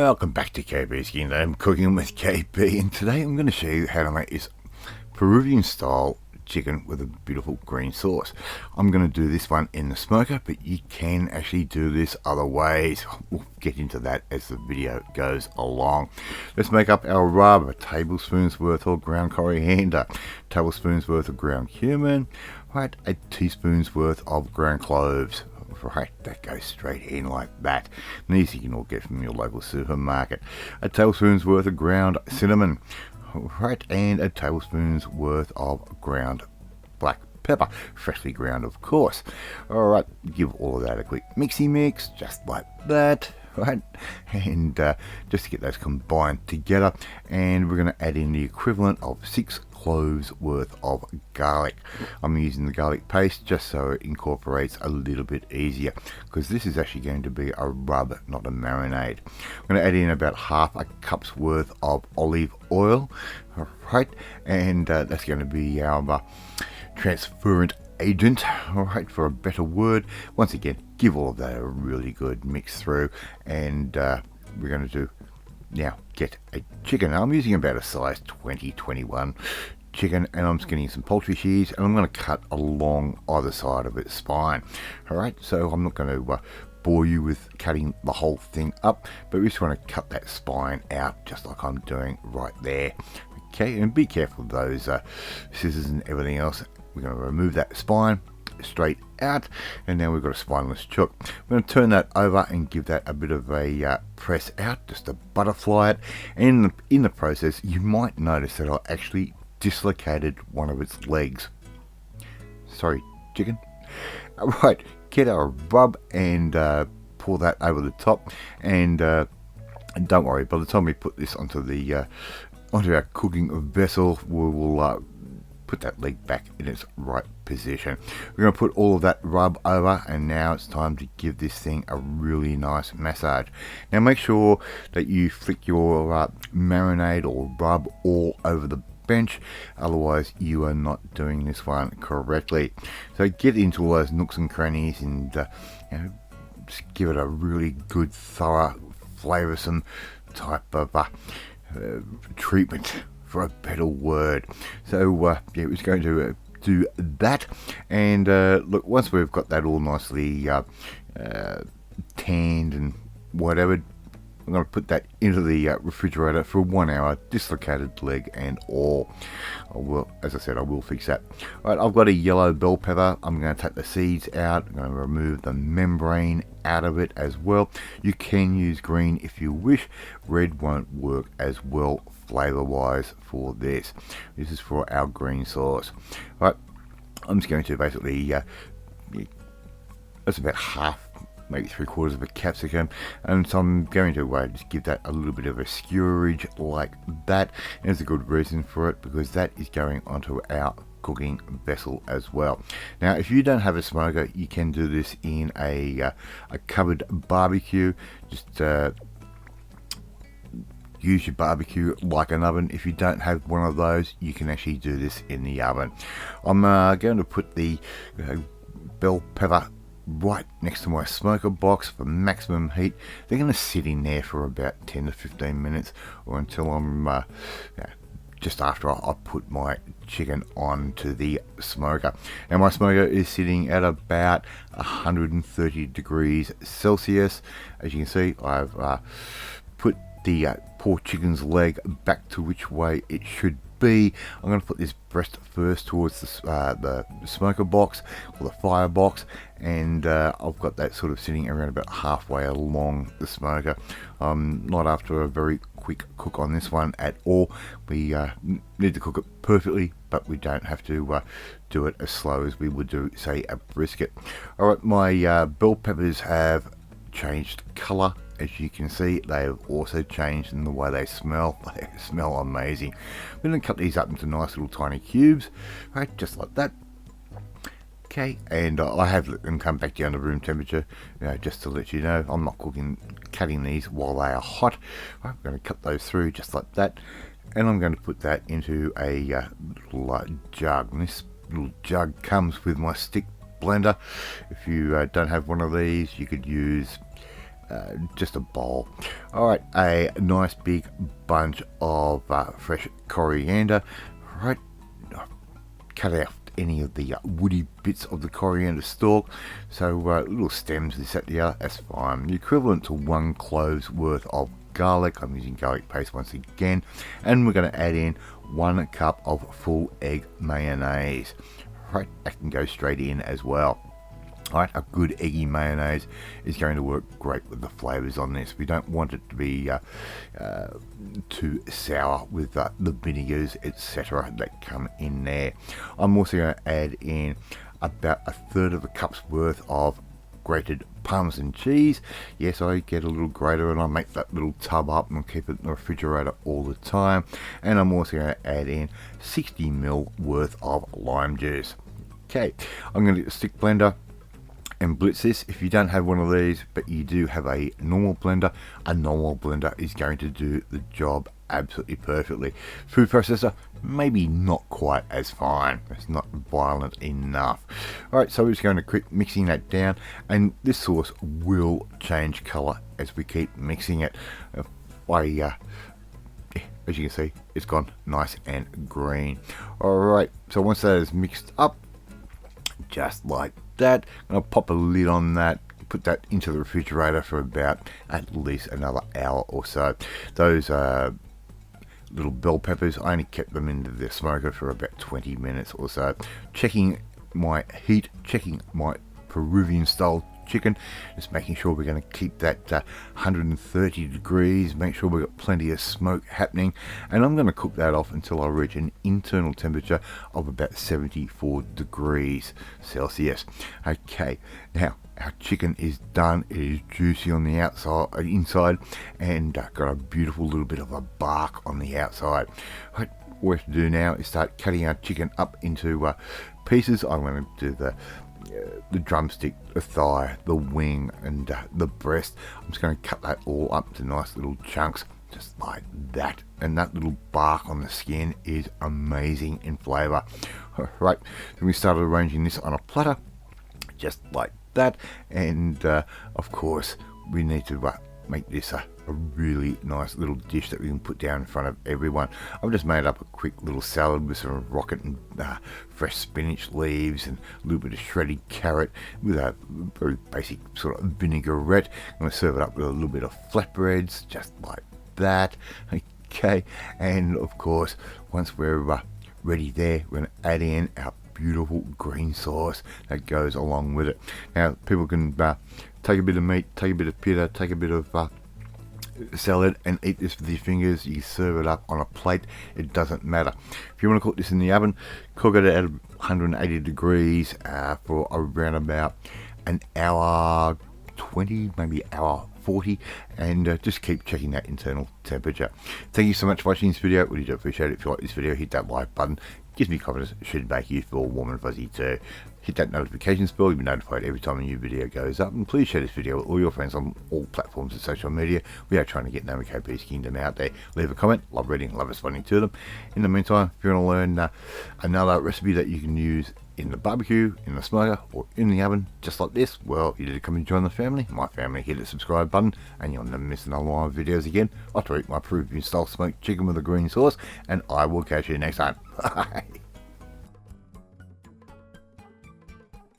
Welcome back to KPsKINGDom. I'm cooking with KP, and today I'm going to show you how to make this Peruvian style chicken with a beautiful green sauce. I'm going to do this one in the smoker, but you can actually do this other ways. We'll get into that as the video goes along. Let's make up our rub: a tablespoon's worth of ground coriander, tablespoon's worth of ground cumin, right, a teaspoon's worth of ground cloves. Right, that goes straight in like that. And these you can all get from your local supermarket. A tablespoon's worth of ground cinnamon, right, and a tablespoon's worth of ground black pepper, freshly ground of course. Alright, give all of that a quick mixy mix, just like that, right, and just to get those combined together. And we're going to add in the equivalent of 6 cloves worth of garlic. I'm using the garlic paste just so it incorporates a little bit easier, because this is actually going to be a rub, not a marinade. I'm going to add in about half a cup's worth of olive oil, right, and that's going to be our transferent agent, alright, for a better word. Once again, give all of that a really good mix through, and we're going to do now get a chicken. I'm using about a size 20-21 chicken, and I'm skinning some poultry shears, and I'm going to cut along either side of its spine. Alright, so I'm not going to bore you with cutting the whole thing up, but we just want to cut that spine out just like I'm doing right there. Okay, and be careful of those scissors and everything else. We're going to remove that spine straight out, and now we've got a spineless chook. We're going to turn that over and give that a bit of a press out, just to butterfly it. And in the process, you might notice that I actually dislocated one of its legs. Sorry, chicken. Right, get our rub and pour that over the top, and don't worry, by the time we put this onto the onto our cooking vessel, we will put that leg back in its right position. We're going to put all of that rub over, and now it's time to give this thing a really nice massage. Now make sure that you flick your marinade or rub all over the bench, otherwise you are not doing this one correctly. So get into all those nooks and crannies, and you know, just give it a really good, thorough, flavoursome type of treatment, for a better word. So yeah, it was going to do that, and look, once we've got that all nicely tanned and whatever, I'm going to put that into the refrigerator for 1 hour, dislocated leg and all. I will, as I said, I will fix that. All right, I've got a yellow bell pepper. I'm going to take the seeds out. I'm going to remove the membrane out of it as well. You can use green if you wish. Red won't work as well flavor wise for this. This is for our green sauce. All right, I'm just going to basically that's about half, maybe 3/4 of a capsicum, and so I'm going to just give that a little bit of a skewerage like that. And there's a good reason for it, because that is going onto our cooking vessel as well. Now if you don't have a smoker, you can do this in a covered barbecue. Just use your barbecue like an oven. If you don't have one of those, you can actually do this in the oven. I'm going to put the bell pepper right next to my smoker box for maximum heat. They're going to sit in there for about 10 to 15 minutes, or until I'm just after I put my chicken onto the smoker. And my smoker is sitting at about 130 degrees Celsius. As you can see, I've put the poor chicken's leg back to which way it should be. I'm going to put this breast first towards the smoker box, or the fire box, and I've got that sort of sitting around about halfway along the smoker. Not after a very quick cook on this one at all. We need to cook it perfectly, but we don't have to do it as slow as we would do, say, a brisket. Alright, my bell peppers have changed colour. As you can see, they have also changed in the way they smell. They smell amazing. We're going to cut these up into nice little tiny cubes, right, just like that. Okay, and I have let them come back down to room temperature, just to let you know. I'm not cutting these while they are hot. Right, I'm going to cut those through just like that, and I'm going to put that into a little jug. And this little jug comes with my stick blender. If you don't have one of these, you could use just a bowl. Alright, a nice big bunch of fresh coriander. Right, cut out any of the woody bits of the coriander stalk, so little stems, this, that, the other, that's fine. The equivalent to 1 clove's worth of garlic. I'm using garlic paste once again, and we're going to add in 1 cup of full egg mayonnaise. Right, that can go straight in as well. Alright, a good eggy mayonnaise is going to work great with the flavours on this. We don't want it to be too sour with the vinegars, etc. that come in there. I'm also going to add in about 1/3 of a cup's worth of grated Parmesan cheese. Yes, I get a little grater and I make that little tub up and keep it in the refrigerator all the time. And I'm also going to add in 60 ml worth of lime juice. Okay, I'm going to get a stick blender and blitz this. If you don't have one of these but you do have a normal blender is going to do the job absolutely perfectly. Food processor, maybe not quite as fine. It's not violent enough. Alright, so we're just going to keep mixing that down, and this sauce will change colour as we keep mixing it. As you can see, it's gone nice and green. Alright, so once that is mixed up, just like that, I'm going to pop a lid on that, put that into the refrigerator for about at least another hour or so. Those little bell peppers, I only kept them into the smoker for about 20 minutes or so. Checking my heat, checking my Peruvian style chicken, just making sure we're going to keep that 130 degrees, make sure we've got plenty of smoke happening, and I'm going to cook that off until I reach an internal temperature of about 74 degrees Celsius. Okay, now our chicken is done. It is juicy on the inside, and got a beautiful little bit of a bark on the outside. Right, what we have to do now is start cutting our chicken up into pieces. I'm going to do the drumstick, the thigh, the wing, and the breast. I'm just going to cut that all up to nice little chunks, just like that. And that little bark on the skin is amazing in flavour. Right, then we started arranging this on a platter, just like that. And of course, we need to make this a really nice little dish that we can put down in front of everyone. I've just made up a quick little salad with some rocket and fresh spinach leaves and a little bit of shredded carrot with a very basic sort of vinaigrette. I'm going to serve it up with a little bit of flatbreads, just like that. Okay, and of course, once we're ready there, we're going to add in our beautiful green sauce that goes along with it. Now, people can take a bit of meat, take a bit of pita, take a bit of salad and eat this with your fingers. You serve it up on a plate, it doesn't matter. If you want to cook this in the oven, cook it at 180 degrees for around about an hour 20, maybe hour 40, and just keep checking that internal temperature. Thank you so much for watching this video. Really do appreciate it. If you like this video, hit that like button, gives me confidence, should make you feel warm and fuzzy too. Hit that notifications bell, you'll be notified every time a new video goes up, and please share this video with all your friends on all platforms of social media. We are trying to get Nami KP's Kingdom out there. Leave a comment, love reading, love responding to them. In the meantime, if you want to learn another recipe that you can use in the barbecue, in the smoker, or in the oven, just like this, well, you need to come and join the family, my family. Hit the subscribe button, and you'll never miss another one of my videos again. I like to eat my Peruvian style smoked chicken with a green sauce, and I will catch you next time. Bye.